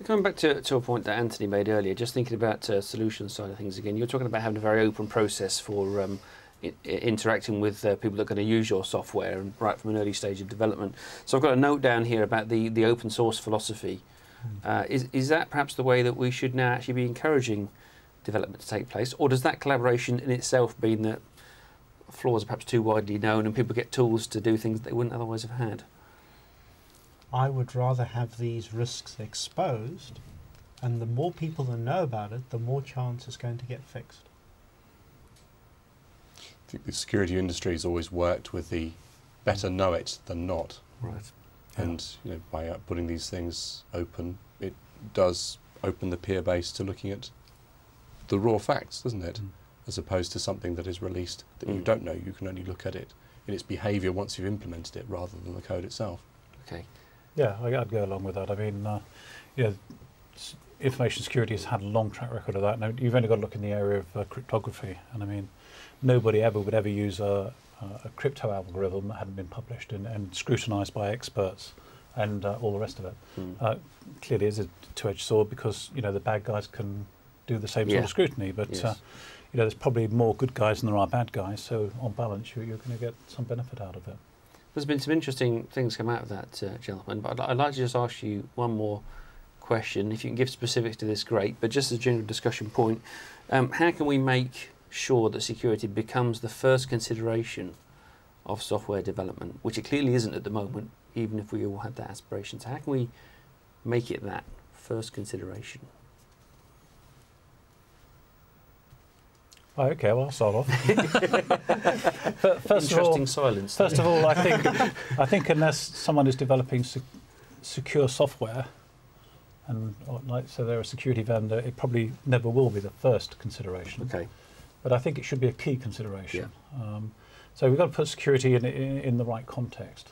Coming back to a point that Anthony made earlier, just thinking about solutions side of things again, you're talking about having a very open process for interacting with people that are going to use your software, and right from an early stage of development. So I've got a note down here about the open source philosophy. Is that perhaps the way that we should now actually be encouraging development to take place, or does that collaboration in itself mean that flaws are perhaps too widely known and people get tools to do things they wouldn't otherwise have had? I would rather have these risks exposed, and the more people that know about it, the more chance it's going to get fixed. I think the security industry has always worked with the better know it than not. Right. And by putting these things open, it does open the peer base to looking at the raw facts, doesn't it? As opposed to something that is released that you don't know. You can only look at it in its behaviour once you've implemented it, rather than the code itself. Okay. Yeah, I'd go along with that. I mean, information security has had a long track record of that. Now, you've only got to look in the area of cryptography, and I mean, nobody ever would ever use a crypto algorithm that hadn't been published and scrutinised by experts and all the rest of it. Clearly, it's a two-edged sword because the bad guys can do the same sort of scrutiny, but there's probably more good guys than there are bad guys. So on balance, you're going to get some benefit out of it. There's been some interesting things come out of that, gentlemen, but I'd like to just ask you one more question. If you can give specifics to this, great, but just as a general discussion point, how can we make sure that security becomes the first consideration of software development, which it clearly isn't at the moment, even if we all had that aspiration? So how can we make it that first consideration? Oh, okay, well, I'll start off. Interesting silence. First of all, I think unless someone is developing secure software, and so they're a security vendor, it probably never will be the first consideration. Okay. But I think it should be a key consideration. So we've got to put security in the right context.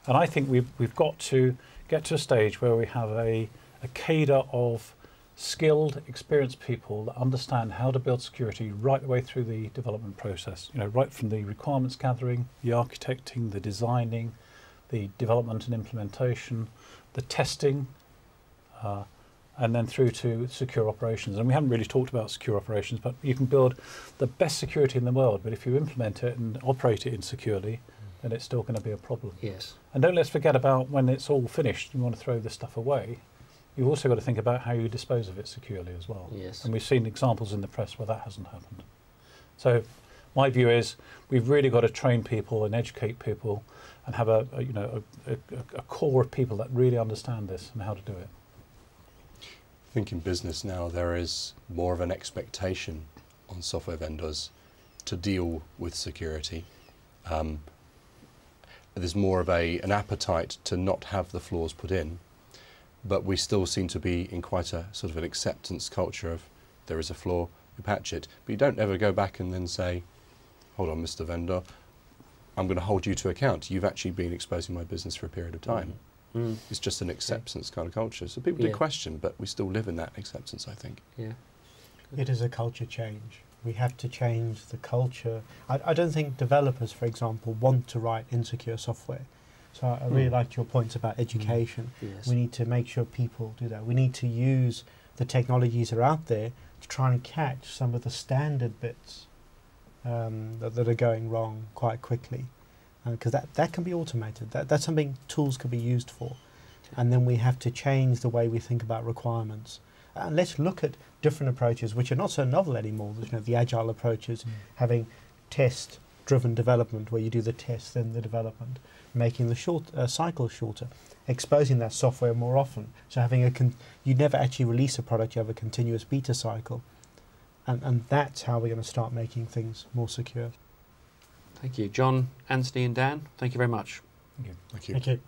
And I think we've got to get to a stage where we have a cadre of skilled, experienced people that understand how to build security right the way through the development process. Right from the requirements gathering, the architecting, the designing, the development and implementation, the testing, and then through to secure operations. And we haven't really talked about secure operations, but you can build the best security in the world, but if you implement it and operate it insecurely, then it's still going to be a problem. Yes. And don't let's forget about when it's all finished, you want to throw this stuff away. You've also got to think about how you dispose of it securely as well. Yes. And we've seen examples in the press where that hasn't happened. So my view is we've really got to train people and educate people and have a core of people that really understand this and how to do it. I think in business now there is more of an expectation on software vendors to deal with security. There's more of an appetite to not have the flaws put in, but we still seem to be in quite a sort of an acceptance culture of there is a flaw, you patch it, but you don't ever go back and then say, hold on, Mr. Vendor, I'm going to hold you to account. You've actually been exposing my business for a period of time. It's just an acceptance kind of culture. So people do question, but we still live in that acceptance, I think. Yeah. It is a culture change. We have to change the culture. I don't think developers, for example, want to write insecure software. So I really liked your points about education. Yes. We need to make sure people do that. We need to use the technologies that are out there to try and catch some of the standard bits that are going wrong quite quickly. Because that can be automated. That's something tools can be used for. And then we have to change the way we think about requirements. And let's look at different approaches, which are not so novel anymore. The agile approaches, having test-driven development, where you do the test, then the development, making the cycle shorter, exposing that software more often. So having you never actually release a product, you have a continuous beta cycle. And that's how we're going to start making things more secure. Thank you. John, Anthony and Dan, thank you very much. Thank you. Thank you. Thank you.